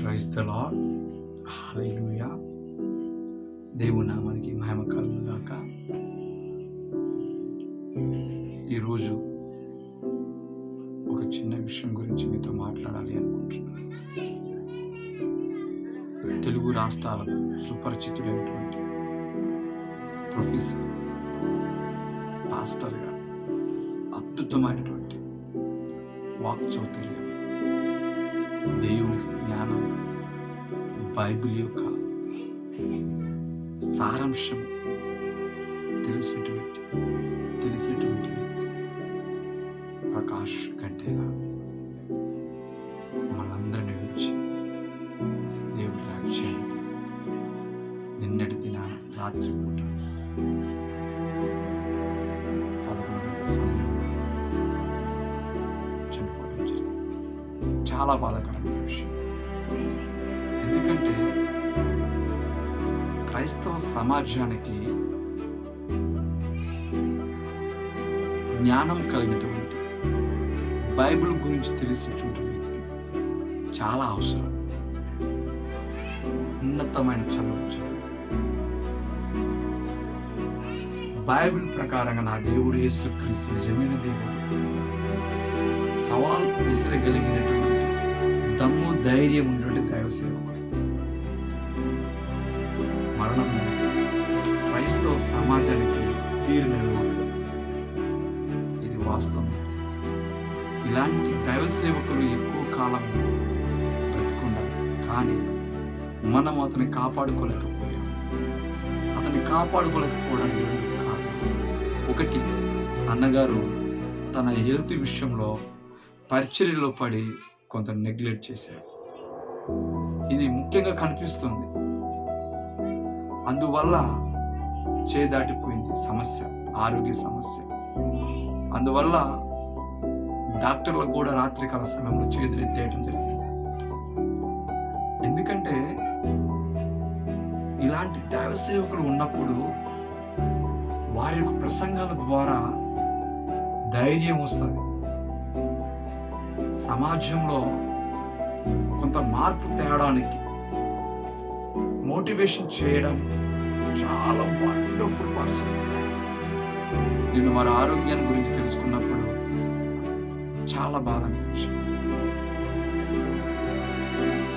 Praise the lord. హల్లెలూయా. దేవుని నామానికి మహిమ కలుగును గాక. ఈరోజు ఒక చిన్న విషయం గురించి మీతో మాట్లాడాలి అనుకుంటున్నాను. తెలుగు రాష్ట్రాలకు సుపరిచితుడైనటువంటి ప్రొఫెసర్, పాస్టర్గా అద్భుతమైనటువంటి వాక్చాతుర్యం, దేవునికి జ్ఞానం, బైబిల్ యొక్క సారాంశం తెలిసినటువంటి వ్యక్తి ప్రకాష్ గంటేలా మనందరిని గురించి దేవుడి రాజ్యానికి నిన్నటి దినాన రాత్రి పూట 11 గంటల సమయంలో చనిపోవడం జరిగింది. చాలా బాధాకరమైన విషయం. ఎందుకంటే క్రైస్తవ సమాజానికి జ్ఞానం కలిగినటువంటి, బైబిల్ గురించి తెలిసినటువంటి వ్యక్తి చాలా అవసరం. ఉన్నతమైన చదువు, బైబిల్ ప్రకారంగా నా దేవుడు యేసుక్రీస్తు నిజమైన దేవుడు, సవాల్ విసిరగలిగినటువంటి దమ్ము, ధైర్యం ఉన్నటువంటి దైవ సేవకుడు. మరణం క్రైస్తవ సమాజానికి తీరిన లోటు. ఇది వాస్తవం. ఇలాంటి దైవ సేవకులు ఎక్కువ కాలం బ్రతుకున్నారు, కానీ మనం అతన్ని కాపాడుకోలేకపోయాం. అతన్ని కాపాడుకోలేకపోవడానికి 2 కారణాలు. ఒకటి, అన్నగారు తన హెల్త్ విషయంలో పరిచర్యలో పడి కొంత నెగ్లెక్ట్ చేశాడు. ఇది ముఖ్యంగా కనిపిస్తుంది. అందువల్ల చేదాటిపోయింది సమస్య, ఆరోగ్య సమస్య. అందువల్ల డాక్టర్లకు కూడా రాత్రికాల సమయంలో చేతులు ఎత్తేయడం జరిగింది. ఎందుకంటే ఇలాంటి దైవ సేవకులు ఉన్నప్పుడు వారి యొక్క ప్రసంగాల ద్వారా ధైర్యం వస్తుంది. సమాజంలో కొంత మార్పు తేవడానికి, మోటివేషన్ చేయడానికి చాలా వండర్ఫుల్ పర్సన్. నేను వారి ఆరోగ్యాన్ని గురించి తెలుసుకున్నప్పుడు చాలా బాగా అనిపించింది.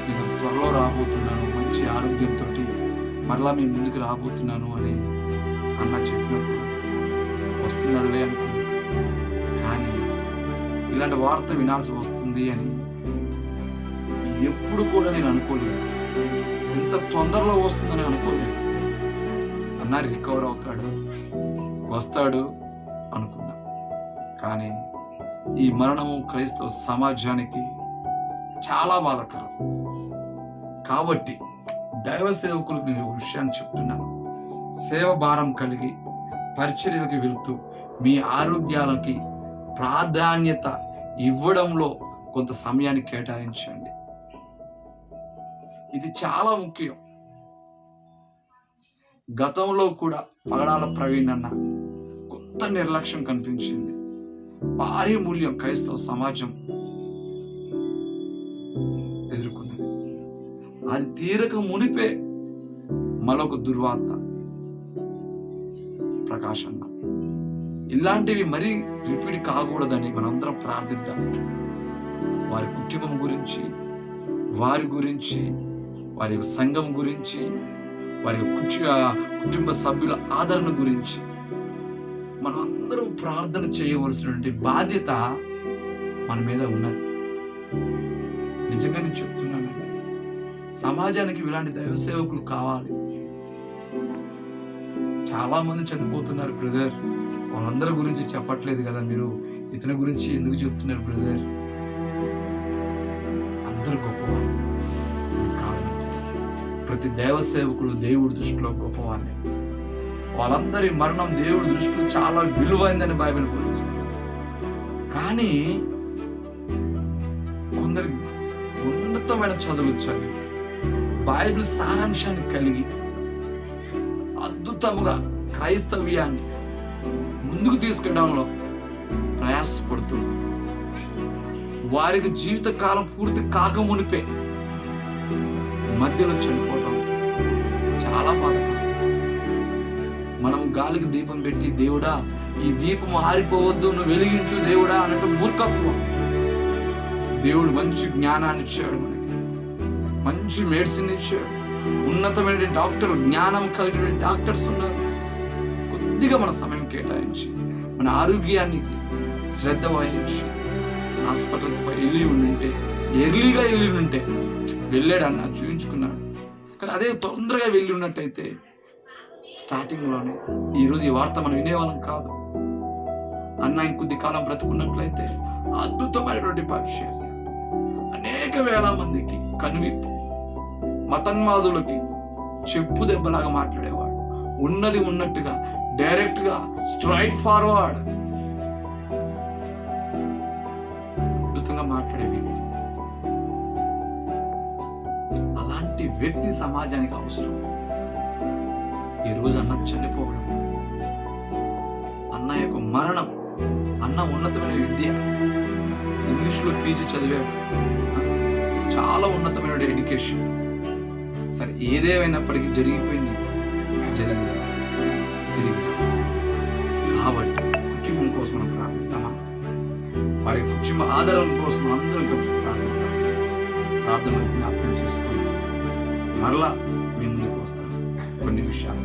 నేను త్వరలో రాబోతున్నాను, మంచి ఆరోగ్యంతో మరలా మీ ముందుకు రాబోతున్నాను అని అన్న చెప్పినప్పుడు వస్తున్నాడులే అనుకున్నాను. కానీ ఇలాంటి వార్త వినాల్సి వస్తుంది అని ఎప్పుడు కూడా నేను అనుకోలేదు. ఇంత తొందరలో వస్తుందని అనుకోలేదు. అన్న రికవర్ అవుతాడు, వస్తాడు అనుకున్నా. కానీ ఈ మరణము క్రైస్తవ సమాజానికి చాలా బాధాకరం. కాబట్టి దైవ సేవకులకు నేను విషయాన్ని చెప్తున్నాను. సేవ భారం కలిగి పరిచర్యలకు వెళుతూ మీ ఆరోగ్యాలకి ప్రాధాన్యత ఇవ్వడంలో కొంత సమయాన్ని కేటాయించండి. ఇది చాలా ముఖ్యం. గతంలో కూడా పగడాల ప్రవీణ్ అన్న కొంత నిర్లక్ష్యం కనిపించింది. భారీ మూల్యం క్రైస్తవ సమాజం ఎదుర్కొన్నది. అది తీరక మునిపే మరొక దుర్వార్త ప్రకాష్ అన్న. ఇలాంటివి మరీ రిపీట్ కాకూడదని మనందరం ప్రార్థిద్దాం. వారి కుటుంబం గురించి, వారి గురించి, వారి యొక్క సంఘం గురించి, వారి కుటుంబ సభ్యుల ఆదరణ గురించి మనం అందరం ప్రార్థన చేయవలసినటువంటి బాధ్యత మన మీద ఉన్నది. నిజంగా నేను చెప్తున్నాను, సమాజానికి ఇలాంటి దైవ సేవకులు కావాలి. చాలా మంది చనిపోతున్నారు బ్రదర్, వాళ్ళందరి గురించి చెప్పట్లేదు కదా మీరు, ఇతని గురించి ఎందుకు చెప్తున్నారు బ్రదర్? అందరూ గొప్పవాళ్ళు కాదు. ప్రతి దైవ సేవకుడు దేవుడి దృష్టిలో గొప్పవాళ్ళే. వాళ్ళందరి మరణం దేవుడి దృష్టిలో చాలా విలువైందని బైబిల్ బోధిస్తుంది. కానీ కొందరు ఉన్నతమైన చదువులు చదివి బైబిల్ సారాంశాన్ని కలిగి అద్భుతముగా క్రైస్తవ్యాన్ని ముందుకు తీసుకెళ్ళడంలో ప్రయాసపడుతూ వారికి జీవిత కాలం పూర్తి కాక మునిపే మధ్యలో చనిపోవడం చాలా బాధకరం. మనం గాలికి దీపం పెట్టి దేవుడా ఈ దీపం ఆరిపోవద్దు, నువ్వు వెలిగించు దేవుడా అన్నట్టు మూర్ఖత్వం. దేవుడు మంచి జ్ఞానాన్ని ఇచ్చాడు, మనకి మంచి మెడిసిన్ ఇచ్చాడు, ఉన్నతమైన డాక్టర్, జ్ఞానం కలిగిన డాక్టర్స్ ఉన్నారు. కొద్దిగా మన సమయం కేటాయించి మన ఆరోగ్యానికి శ్రద్ధ వహించి హాస్పిటల్కి వెళ్ళి ఉంటే, ఎర్లీగా వెళ్ళి ఉంటే, వెళ్ళాడు అన్న చూపించుకున్నాడు, కానీ అదే తొందరగా వెళ్ళి ఉన్నట్టయితే స్టార్టింగ్లోనే ఈరోజు ఈ వార్త మనం వినేవాళ్ళం కాదు. అన్న ఇంకొద్ది కాలం బ్రతుకున్నట్లయితే అద్భుతమైనటువంటి పరిచర్య, అనేక వేల మందికి కనువిప్పు, మతన్మాదులకి చెప్పు దెబ్బలాగా మాట్లాడేవాడు, ఉన్నది ఉన్నట్టుగా డైరెక్ట్ గా స్ట్రైట్ ఫార్వర్డ్ అద్భుతంగా మాట్లాడే వ్యక్తి. అలాంటి వ్యక్తి సమాజానికి అవసరం. ఈరోజు అన్న చనిపోవడం, అన్న యొక్క మరణం, అన్న ఉన్నతమైన విద్య, ఇంగ్లీష్లో పీజీ చదివాడు, చాలా ఉన్నతమైన ఎడ్యుకేషన్. సరే ఏదేమైనప్పటికీ జరిగిపోయింది, జరిగింది, తిరిగి. కాబట్టి కుటుంబం కోసం మనం ప్రార్థిద్దామా? వారి కుటుంబ ఆదరణ కోసం అందరం కలిసి ప్రార్థిద్దాం. ప్రార్థన జ్ఞాపకం చేసుకొని మరలా మీ ముందుకు వస్తాను కొన్ని విషయాలు.